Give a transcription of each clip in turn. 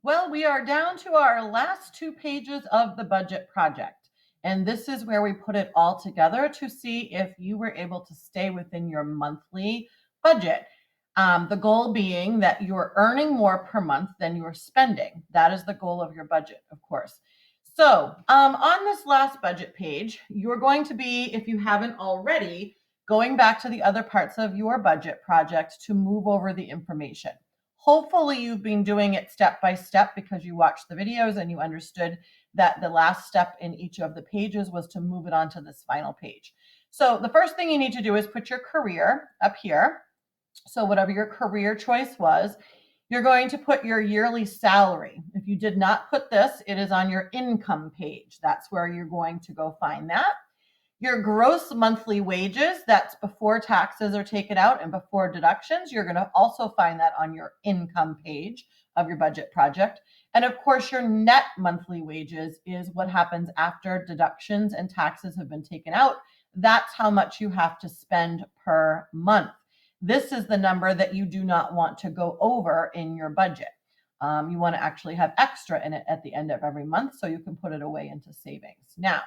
Well, we are down to our last two pages of the budget project. And this is where we put it all together to see if you were able to stay within your monthly budget. The goal being that you're earning more per month than you're spending. That is the goal of your budget, of course. So, on this last budget page, you're going to be, if you haven't already, going back to the other parts of your budget project to move over the information. Hopefully you've been doing it step by step because you watched the videos and you understood that the last step in each of the pages was to move it onto this final page. So the first thing you need to do is put your career up here. So whatever your career choice was, you're going to put your yearly salary. If you did not put this, it is on your income page. That's where you're going to go find that. Your gross monthly wages, that's before taxes are taken out and before deductions. You're going to also find that on your income page of your budget project. And of course, your net monthly wages is what happens after deductions and taxes have been taken out. That's how much you have to spend per month. This is the number that you do not want to go over in your budget. You want to actually have extra in it at the end of every month so you can put it away into savings. Now,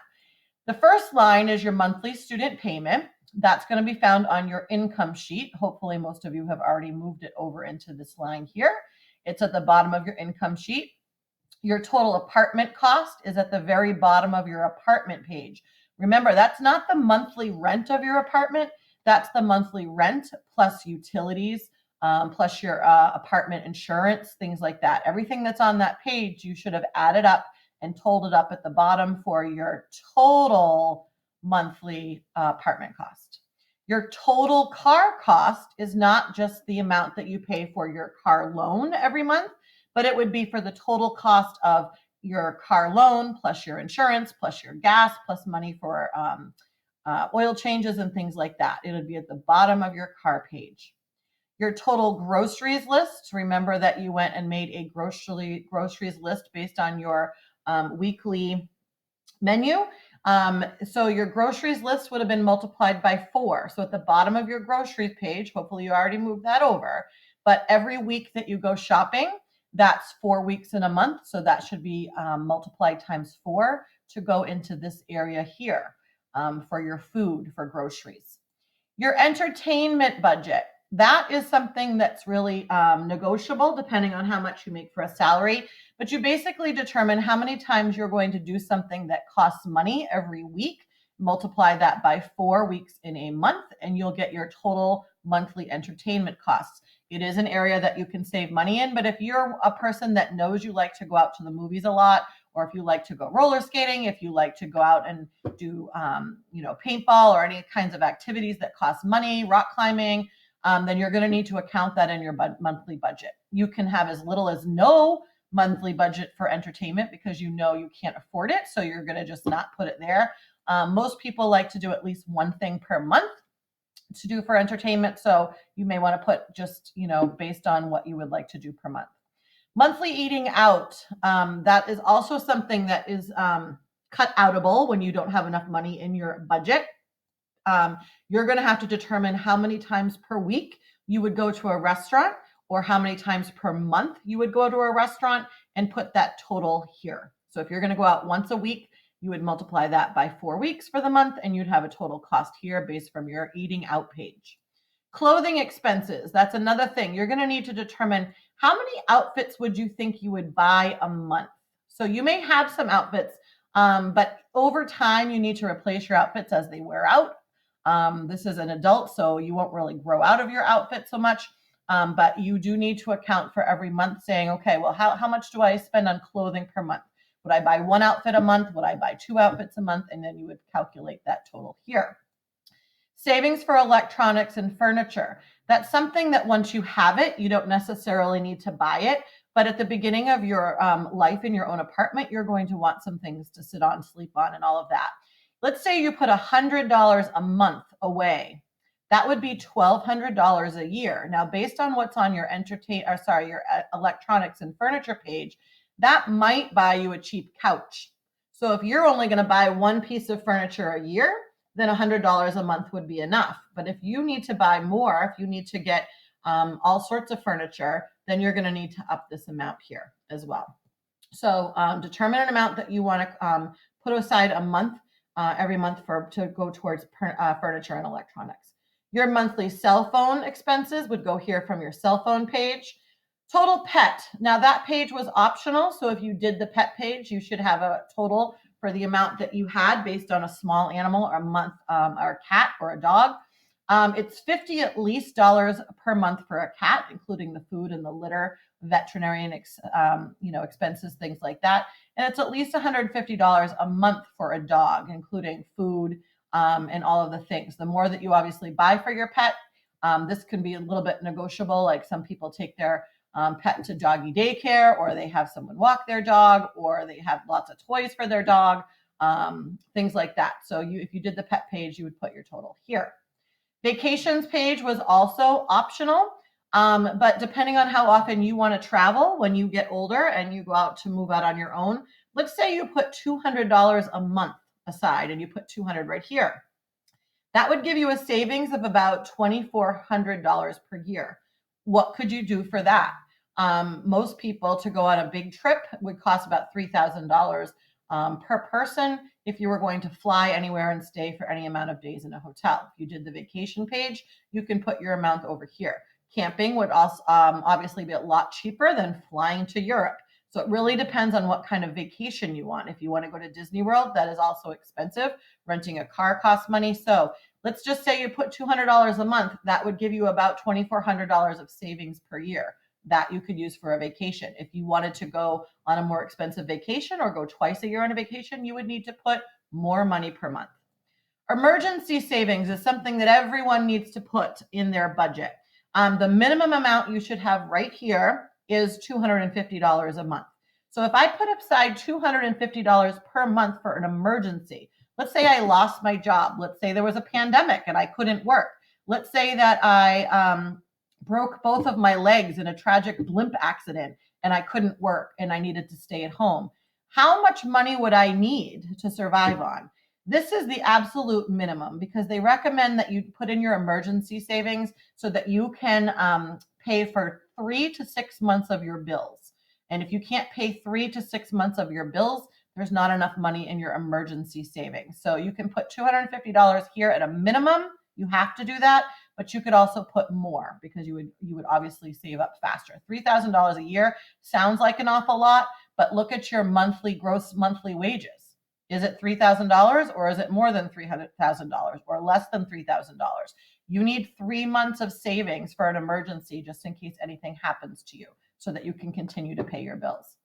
the first line is your monthly student payment. That's going to be found on your income sheet. Hopefully, most of you have already moved it over into this line here. It's at the bottom of your income sheet. Your total apartment cost is at the very bottom of your apartment page. Remember, that's not the monthly rent of your apartment. That's the monthly rent plus utilities, plus your apartment insurance, things like that. Everything that's on that page, you should have added up and totaled up at the bottom for your total monthly apartment cost. Your total car cost is not just the amount that you pay for your car loan every month, but it would be for the total cost of your car loan plus your insurance plus your gas plus money for oil changes and things like that. It would be at the bottom of your car page. Your total groceries list, remember that you went and made a groceries list based on your weekly menu. So your groceries list would have been multiplied by 4. So at the bottom of your groceries page, hopefully you already moved that over, but every week that you go shopping, that's 4 weeks in a month. So that should be multiplied times 4 to go into this area here for your food, for groceries. Your entertainment budget. That is something that's really negotiable depending on how much you make for a salary. But you basically determine how many times you're going to do something that costs money every week, multiply that by 4 weeks in a month, and you'll get your total monthly entertainment costs. It is an area that you can save money in, but if you're a person that knows you like to go out to the movies a lot, or if you like to go roller skating, if you like to go out and do paintball or any kinds of activities that cost money, rock climbing, then you're going to need to account that in your monthly budget. You can have as little as no monthly budget for entertainment because you know you can't afford it, so you're going to just not put it there. Most people like to do at least one thing per month to do for entertainment, so you may want to put just based on what you would like to do per month. Monthly eating out, that is also something that is cut outable when you don't have enough money in your budget. You're going to have to determine how many times per week you would go to a restaurant or how many times per month you would go to a restaurant and put that total here. So if you're going to go out once a week, you would multiply that by 4 weeks for the month and you'd have a total cost here based from your eating out page. Clothing expenses, that's another thing. You're going to need to determine how many outfits would you think you would buy a month. So you may have some outfits, but over time you need to replace your outfits as they wear out. This is an adult, so you won't really grow out of your outfit so much, but you do need to account for every month saying, okay, well, how much do I spend on clothing per month? Would I buy 1 outfit a month? Would I buy 2 outfits a month? And then you would calculate that total here. Savings for electronics and furniture. That's something that once you have it, you don't necessarily need to buy it. But at the beginning of your life in your own apartment, you're going to want some things to sit on, sleep on, and all of that. Let's say you put $100 a month away. That would be $1,200 a year. Now, based on what's on your your electronics and furniture page, that might buy you a cheap couch. So if you're only going to buy one piece of furniture a year, then $100 a month would be enough. But if you need to buy more, if you need to get all sorts of furniture, then you're going to need to up this amount here as well. So determine an amount that you want to put aside a month, every month to go towards furniture and electronics. Your monthly cell phone expenses would go here from your cell phone page. Total pet. Now that page was optional. So if you did the pet page, you should have a total for the amount that you had based on a small animal or a month, or a cat or a dog. It's $50 at least per month for a cat, including the food and the litter, veterinarian expenses, things like that. And it's at least $150 a month for a dog, including food and all of the things. The more that you obviously buy for your pet, this can be a little bit negotiable. Like some people take their pet to doggy daycare, or they have someone walk their dog, or they have lots of toys for their dog, things like that. So if you did the pet page, you would put your total here. Vacations page was also optional, but depending on how often you want to travel when you get older and you go out to move out on your own, let's say you put $200 a month aside and you put $200 right here. That would give you a savings of about $2,400 per year. What could you do for that? Most people to go on a big trip would cost about $3,000 per person if you were going to fly anywhere and stay for any amount of days in a hotel. If you did the vacation page, you can put your amount over here. Camping would also obviously be a lot cheaper than flying to Europe. So it really depends on what kind of vacation you want. If you want to go to Disney World, that is also expensive. Renting a car costs money. So let's just say you put $200 a month. That would give you about $2,400 of savings per year that you could use for a vacation. If you wanted to go on a more expensive vacation or go twice a year on a vacation, you would need to put more money per month. Emergency savings is something that everyone needs to put in their budget. The minimum amount you should have right here is $250 a month. So if I put aside $250 per month for an emergency, let's say I lost my job. Let's say there was a pandemic and I couldn't work. Let's say that I broke both of my legs in a tragic blimp accident and I couldn't work and I needed to stay at home. How much money would I need to survive on? This is the absolute minimum because they recommend that you put in your emergency savings so that you can pay for 3 to 6 months of your bills. And if you can't pay 3 to 6 months of your bills, there's not enough money in your emergency savings. So you can put $250 here at a minimum. You have to do that, but you could also put more because you would obviously save up faster. $3,000 a year sounds like an awful lot, but look at your gross monthly wages. Is it $3,000 or is it more than $300,000 or less than $3,000? You need 3 months of savings for an emergency just in case anything happens to you so that you can continue to pay your bills.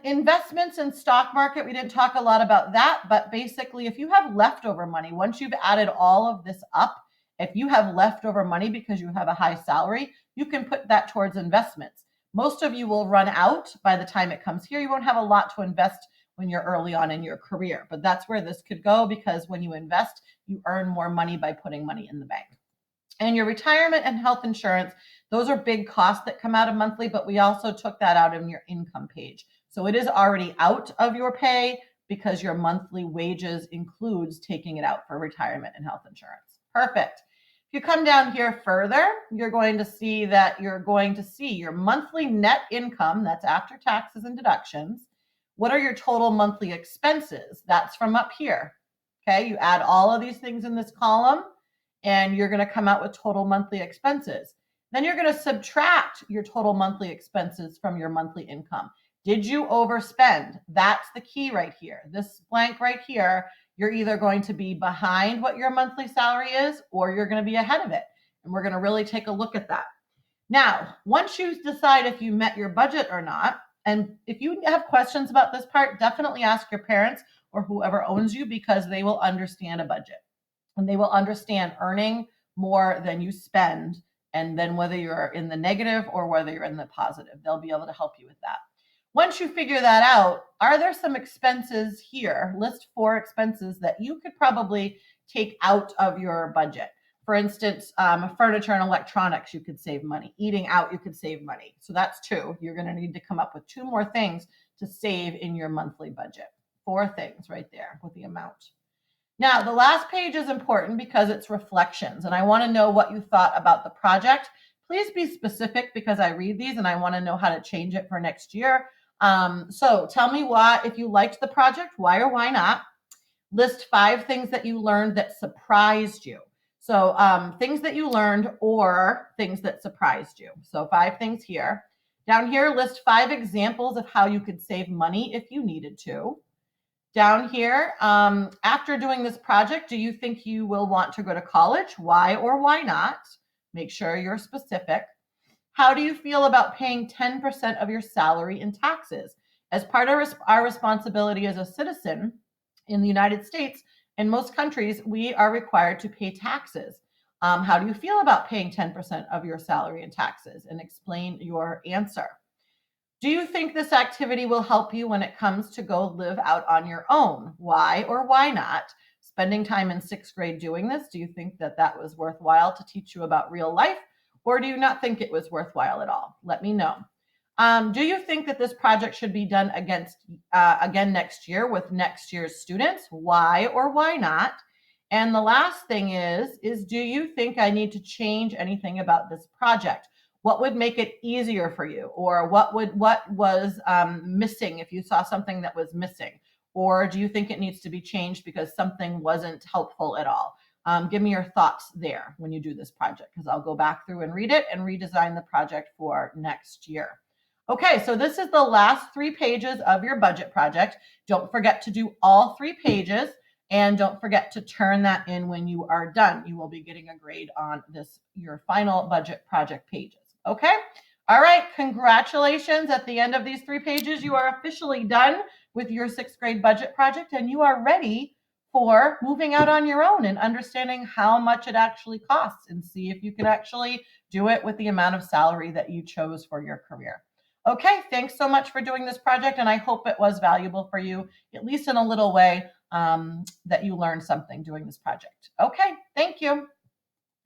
Investments in stock market, we didn't talk a lot about that, but basically if you have leftover money, once you've added all of this up, if you have leftover money because you have a high salary, you can put that towards investments. Most of you will run out by the time it comes here. You won't have a lot to invest when you're early on in your career, but that's where this could go because when you invest, you earn more money by putting money in the bank. And your retirement and health insurance, those are big costs that come out of monthly, but we also took that out in your income page. So it is already out of your pay because your monthly wages includes taking it out for retirement and health insurance. Perfect. If you come down here further, you're going to see your monthly net income, that's after taxes and deductions. What are your total monthly expenses? That's from up here. Okay, you add all of these things in this column and you're going to come out with total monthly expenses. Then you're going to subtract your total monthly expenses from your monthly income. Did you overspend? That's the key right here. This blank right here, you're either going to be behind what your monthly salary is or you're going to be ahead of it. And we're going to really take a look at that. Now, once you decide if you met your budget or not, and if you have questions about this part, definitely ask your parents or whoever owns you because they will understand a budget. And they will understand earning more than you spend, and then whether you're in the negative or whether you're in the positive, they'll be able to help you with that. Once you figure that out, are there some expenses here? List 4 expenses that you could probably take out of your budget. For instance, furniture and electronics, you could save money. Eating out, you could save money. So that's 2. You're going to need to come up with 2 more things to save in your monthly budget. 4 things right there with the amount. Now, the last page is important because it's reflections, and I want to know what you thought about the project. Please be specific because I read these and I want to know how to change it for next year. So tell me why, if you liked the project, why or why not. List 5 things that you learned that surprised you. So things that you learned or things that surprised you. So 5 things here. Down here, list 5 examples of how you could save money if you needed to. Down here, after doing this project, do you think you will want to go to college? Why or why not? Make sure you're specific. How do you feel about paying 10% of your salary in taxes? As part of our responsibility as a citizen in the United States, in most countries, we are required to pay taxes. How do you feel about paying 10% of your salary in taxes? And explain your answer. Do you think this activity will help you when it comes to go live out on your own? Why or why not? Spending time in 6th grade doing this, do you think that that was worthwhile to teach you about real life? Or do you not think it was worthwhile at all? Let me know. Do you think that this project should be done again next year with next year's students? Why or why not? And the last thing is do you think I need to change anything about this project? What would make it easier for you? Or what was missing if you saw something that was missing? Or do you think it needs to be changed because something wasn't helpful at all? Give me your thoughts there when you do this project, because I'll go back through and read it and redesign the project for next year. Okay, so this is the last 3 pages of your budget project. Don't forget to do all 3 pages, and don't forget to turn that in when you are done. You will be getting a grade on your final budget project pages. Okay? All right, congratulations. At the end of these 3 pages, you are officially done with your 6th grade budget project, and you are ready for moving out on your own and understanding how much it actually costs, and see if you can actually do it with the amount of salary that you chose for your career. Okay, thanks so much for doing this project, and I hope it was valuable for you, at least in a little way, that you learned something doing this project. Okay, thank you.